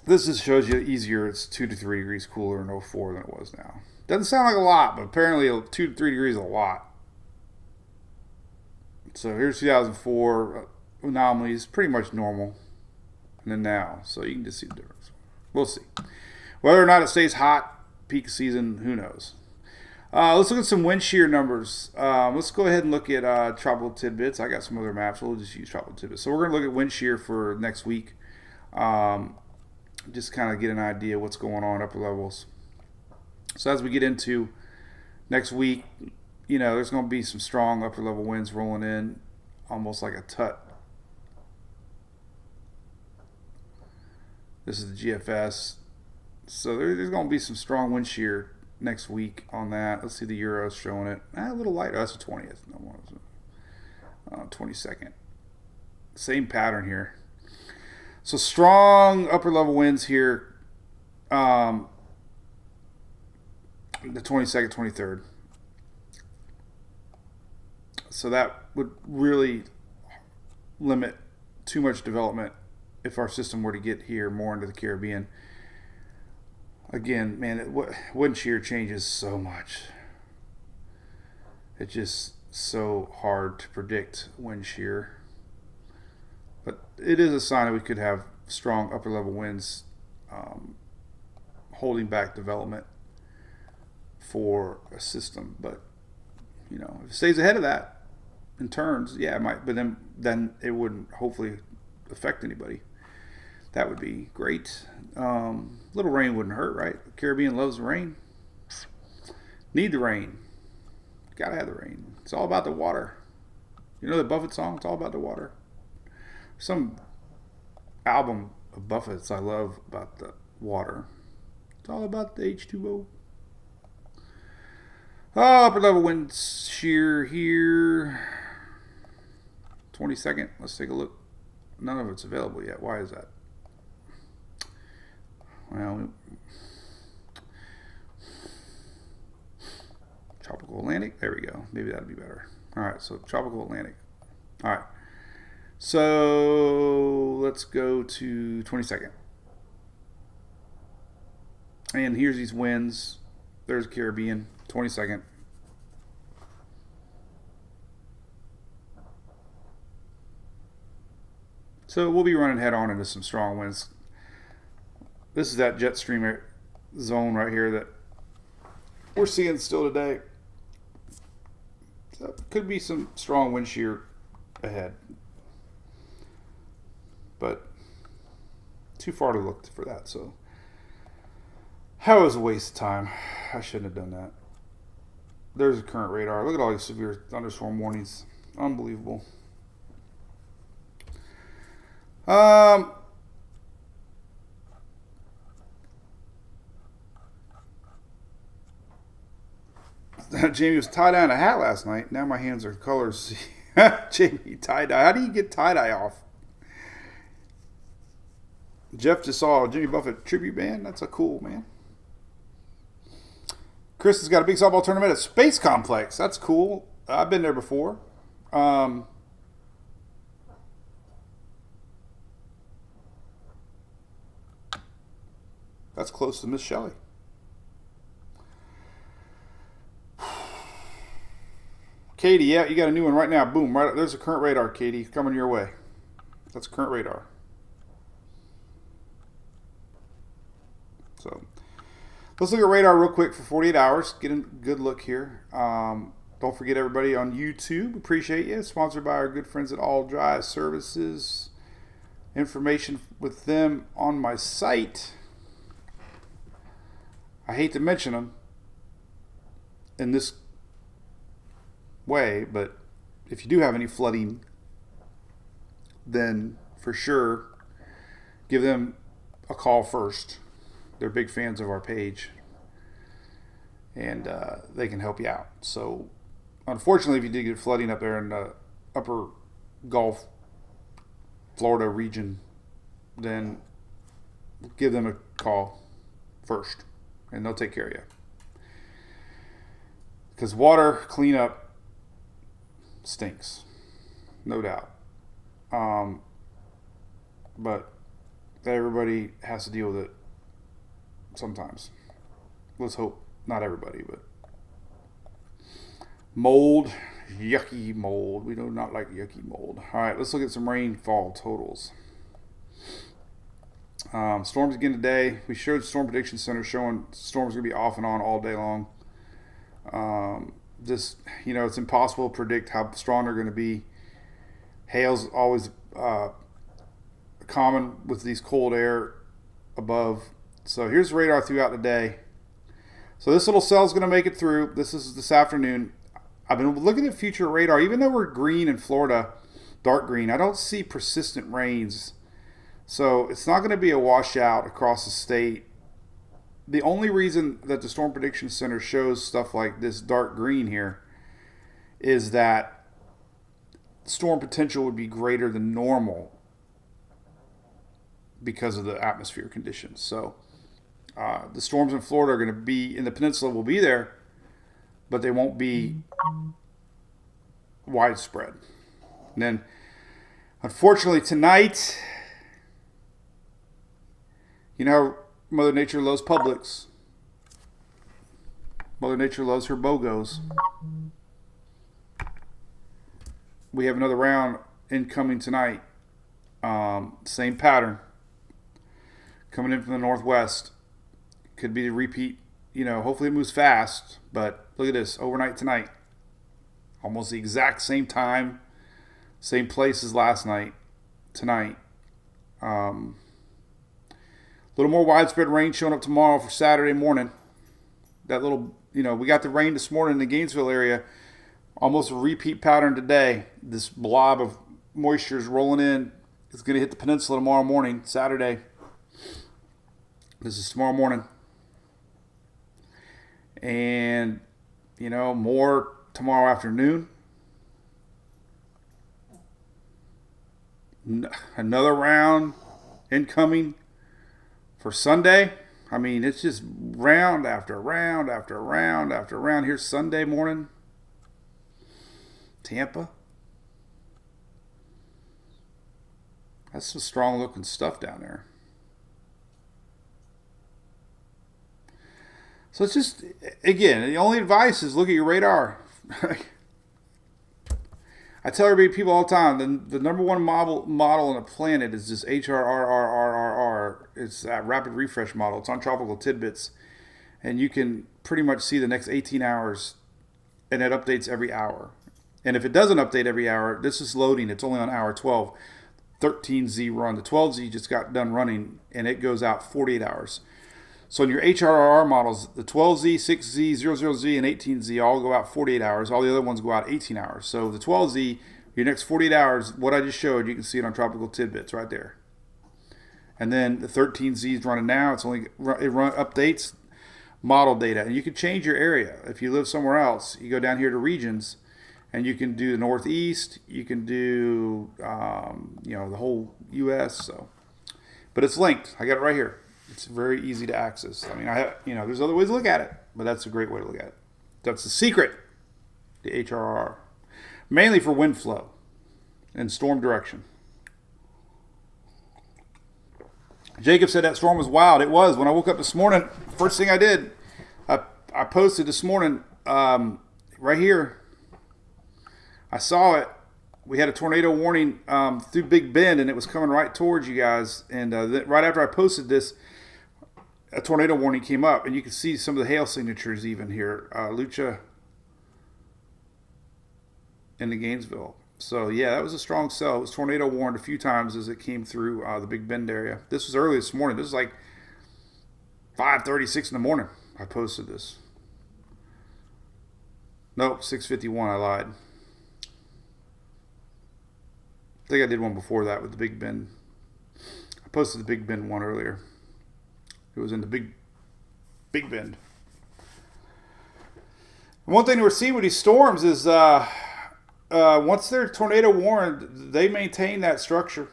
This just shows you easier. It's 2 to 3 degrees cooler in 04 than it was now. Doesn't sound like a lot, but apparently 2 to 3 degrees is a lot. So here's 2004 anomalies, pretty much normal. And then now, so you can just see the difference. We'll see. Whether or not it stays hot, peak season, who knows. Let's look at some wind shear numbers. Let's go ahead and look at tropical tidbits. I got some other maps. We'll just use tropical tidbits. So we're going to look at wind shear for next week. Just kind of get an idea what's going on upper levels. So as we get into next week, there's going to be some strong upper level winds rolling in, almost like a tut. This is the GFS. So there's going to be some strong wind shear next week on that. Let's see the Euros showing it. A little lighter. That's the 20th. No, 22nd. Same pattern here. So strong upper level winds here. The 22nd, 23rd. So that would really limit too much development if our system were to get here more into the Caribbean. Again, man, wind shear changes so much. It's just so hard to predict wind shear. But it is a sign that we could have strong upper level winds holding back development for a system. But, if it stays ahead of that and turns, yeah, it might. But then it wouldn't hopefully affect anybody. That would be great. Little rain wouldn't hurt, right? The Caribbean loves the rain. Need the rain. Gotta have the rain. It's all about the water. You know the Buffett song? It's all about the water. Some album of Buffett's I love about the water. It's all about the H2O. Upper level wind shear here. 22nd. Let's take a look. None of it's available yet. Why is that? Well, tropical Atlantic. There we go. Maybe that'd be better. All right. So tropical Atlantic. All right. So let's go to 22nd. And here's these winds. There's Caribbean. 22nd. So we'll be running head on into some strong winds. This is that jet stream zone right here that we're seeing still today. So could be some strong wind shear ahead. But too far to look for that. So That was a waste of time. I shouldn't have done that. There's a current radar. Look at all these severe thunderstorm warnings. Unbelievable. Jamie was tie-dyeing a hat last night. Now my hands are colors. Jamie, tie-dye. How do you get tie-dye off? Jeff just saw a Jimmy Buffett tribute band. That's a cool, man. Chris has got a big softball tournament at Space Complex. That's cool. I've been there before. That's close to Miss Shelley. Katie, yeah, you got a new one right now. Boom, right. There's a current radar, Katie, coming your way. That's current radar. So, let's look at radar real quick for 48 hours. Get a good look here. Don't forget everybody on YouTube. Appreciate you. Sponsored by our good friends at All Dry Services. Information with them on my site. I hate to mention them in this way, but if you do have any flooding, then for sure give them a call first. They're big fans of our page, and they can help you out. So unfortunately, if you did get flooding up there in the upper Gulf Florida region, then give them a call first, and they'll take care of you. Because water cleanup stinks, no doubt. But everybody has to deal with it sometimes. Let's hope not everybody, but mold, yucky mold. We do not like yucky mold. All right, let's look at some rainfall totals. Storms again today. We showed the Storm Prediction Center showing storms going to be off and on all day long. Just, it's impossible to predict how strong they're going to be. Hail's always common with these cold air above. So here's the radar throughout the day. So this little cell is going to make it through. This is this afternoon. I've been looking at future radar. Even though we're green in Florida, dark green, I don't see persistent rains. So it's not going to be a washout across the state. The only reason that the Storm Prediction Center shows stuff like this dark green here is that storm potential would be greater than normal because of the atmosphere conditions. So the storms in Florida are going to be, in the peninsula will be there, but they won't be widespread. And then, unfortunately, tonight, Mother Nature loves Publix. Mother Nature loves her BOGOs. We have another round incoming tonight. Same pattern. Coming in from the northwest. Could be the repeat. Hopefully it moves fast. But look at this. Overnight tonight. Almost the exact same time. Same place as last night. Tonight. A little more widespread rain showing up tomorrow for Saturday morning. That little, we got the rain this morning in the Gainesville area. Almost a repeat pattern today. This blob of moisture is rolling in. It's going to hit the peninsula tomorrow morning, Saturday. This is tomorrow morning. And, more tomorrow afternoon. Another round incoming for Sunday. I mean, it's just round after round after round after round. Here's Sunday morning. Tampa. That's some strong looking stuff down there. So it's just, again, the only advice is look at your radar. I tell people all the time, the number one model on the planet is this HRRRRR. It's that rapid refresh model. It's on Tropical Tidbits. And you can pretty much see the next 18 hours, and it updates every hour. And if it doesn't update every hour, this is loading. It's only on hour 12. 13Z run. The 12Z just got done running, and it goes out 48 hours. So in your HRR models, the 12Z, 6Z, 00Z, and 18Z all go out 48 hours. All the other ones go out 18 hours. So the 12Z, your next 48 hours, what I just showed, you can see it on Tropical Tidbits right there. And then the 13Z is running now. It updates model data. And you can change your area. If you live somewhere else, you go down here to regions, and you can do the Northeast. You can do, the whole U.S. So, but it's linked. I got it right here. It's very easy to access. I mean, there's other ways to look at it, but that's a great way to look at it. That's the secret, the HRR, mainly for wind flow and storm direction. Jacob said that storm was wild. It was. When I woke up this morning, first thing I did, I posted this morning right here. I saw it. We had a tornado warning through Big Bend, and it was coming right towards you guys. And right after I posted this, a tornado warning came up, and you can see some of the hail signatures even here. Lucha in the Gainesville. So, yeah, that was a strong cell. It was tornado warned a few times as it came through the Big Bend area. This was early this morning. This was like 5:36 in the morning. I posted this. Nope, 6:51. I lied. I think I did one before that with the Big Bend. I posted the Big Bend one earlier. It was in the Big Bend. One thing we're seeing with these storms is once they're tornado warned, they maintain that structure.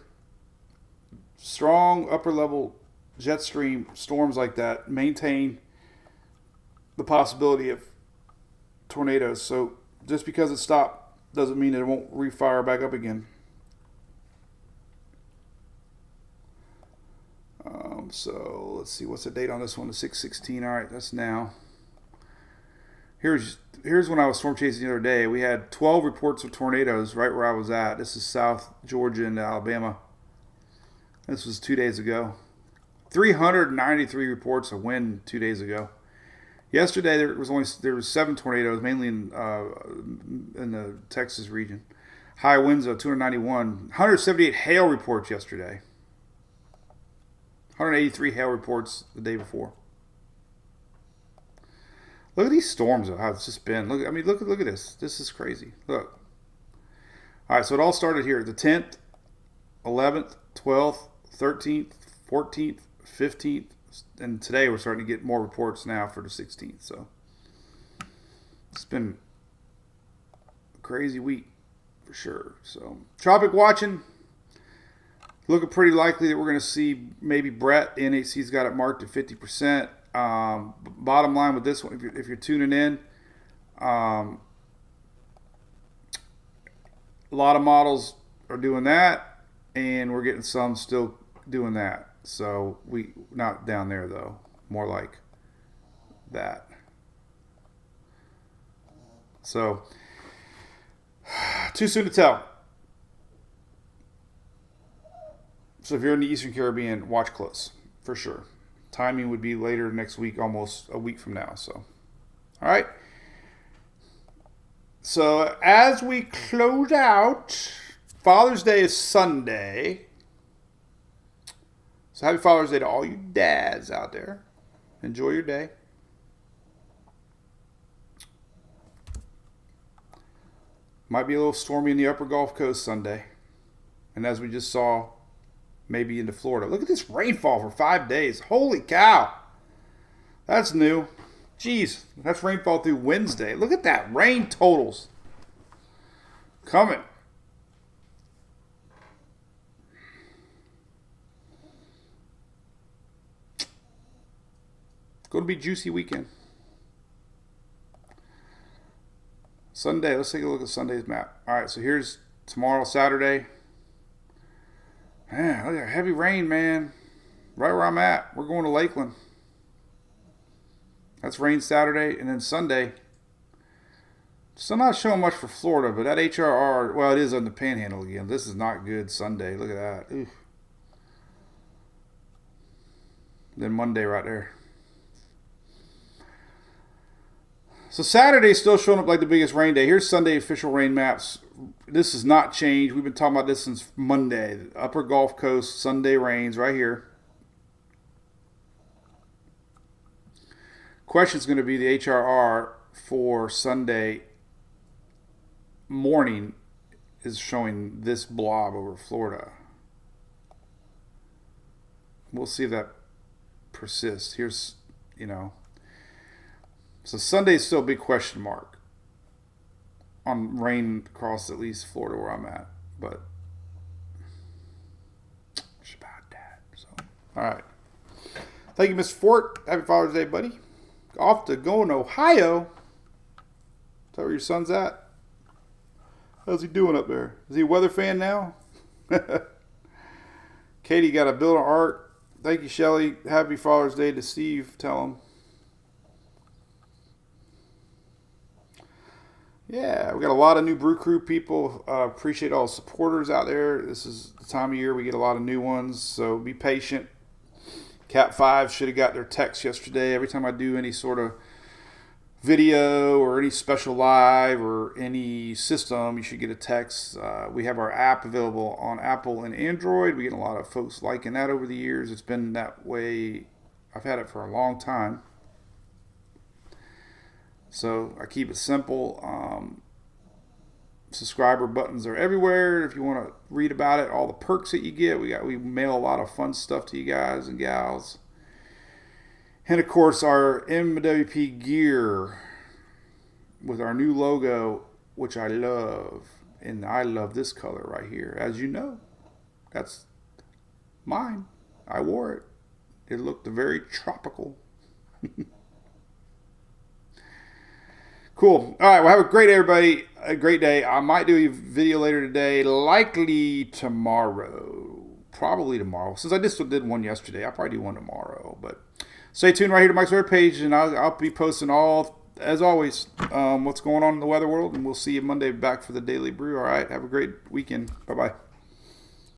Strong upper level jet stream storms like that maintain the possibility of tornadoes. So just because it stopped doesn't mean it won't refire back up again. So let's see, what's the date on this one? The 6/16. All right, that's now. Here's when I was storm chasing the other day. We had 12 reports of tornadoes right where I was at. This is South Georgia and Alabama. This was 2 days ago. 393 reports of wind 2 days ago. Yesterday there was 7 tornadoes, mainly in the Texas region. High winds of 291. 178 hail reports yesterday. 183 hail reports the day before. Look at these storms, though, how it's just been. Look at this. This is crazy. Look. All right, so it all started here. The 10th, 11th, 12th, 13th, 14th, 15th, and today we're starting to get more reports now for the 16th. So it's been a crazy week for sure. So tropic watching. Looking pretty likely that we're going to see maybe Bret. The NHC's got it marked at 50%. Bottom line with this one, if you're tuning in, a lot of models are doing that, and we're getting some still doing that. So we not down there though, more like that. So too soon to tell. So if you're in the Eastern Caribbean, watch close, for sure. Timing would be later next week, almost a week from now. So, all right. So as we close out, Father's Day is Sunday. So happy Father's Day to all you dads out there. Enjoy your day. Might be a little stormy in the upper Gulf Coast Sunday. And as we just saw, maybe into Florida. Look at this rainfall for 5 days. Holy cow. That's new. Jeez, that's rainfall through Wednesday. Look at that rain totals coming. Going to be a juicy weekend. Sunday, let's take a look at Sunday's map. All right, so here's tomorrow, Saturday. Man, look at that heavy rain, man. Right where I'm at. We're going to Lakeland. That's rain Saturday, and then Sunday. Still not showing much for Florida, but that HRR, well, it is on the Panhandle again. This is not good Sunday. Look at that. Ooh. Then Monday right there. So Saturday is still showing up like the biggest rain day. Here's Sunday official rain maps. This has not changed. We've been talking about this since Monday. The upper Gulf Coast, Sunday rains right here. question is going to be the HRR for Sunday morning is showing this blob over Florida. We'll see if that persists. Here's, so Sunday's still a big question mark on rain across at least Florida where I'm at. But it's about that. So, all right. Thank you, Mr. Fort. Happy Father's Day, buddy. Off to Going, Ohio. Is that where your son's at? How's he doing up there? Is he a weather fan now? Katie got a build an art. Thank you, Shelly. Happy Father's Day to Steve. Tell him. Yeah, we got a lot of new Brew Crew people. Appreciate all the supporters out there. This is the time of year we get a lot of new ones, so be patient. Cat 5 should have got their text yesterday. Every time I do any sort of video or any special live or any system, you should get a text. We have our app available on Apple and Android. We get a lot of folks liking that over the years. It's been that way. I've had it for a long time. So I keep it simple. Subscriber buttons are everywhere. If you want to read about it, all the perks that you get, we mail a lot of fun stuff to you guys and gals. And of course, our MWP gear with our new logo, which I love. And I love this color right here. As you know, that's mine. I wore it. It looked very tropical. Cool. All right. Well, have a great day, everybody. A great day. I might do a video later today. Likely tomorrow. Probably tomorrow. Since I just did one yesterday, I'll probably do one tomorrow. But stay tuned right here to Mike's Weather page, and I'll be posting as always, what's going on in the weather world. And we'll see you Monday back for the Daily Brew. All right. Have a great weekend. Bye-bye.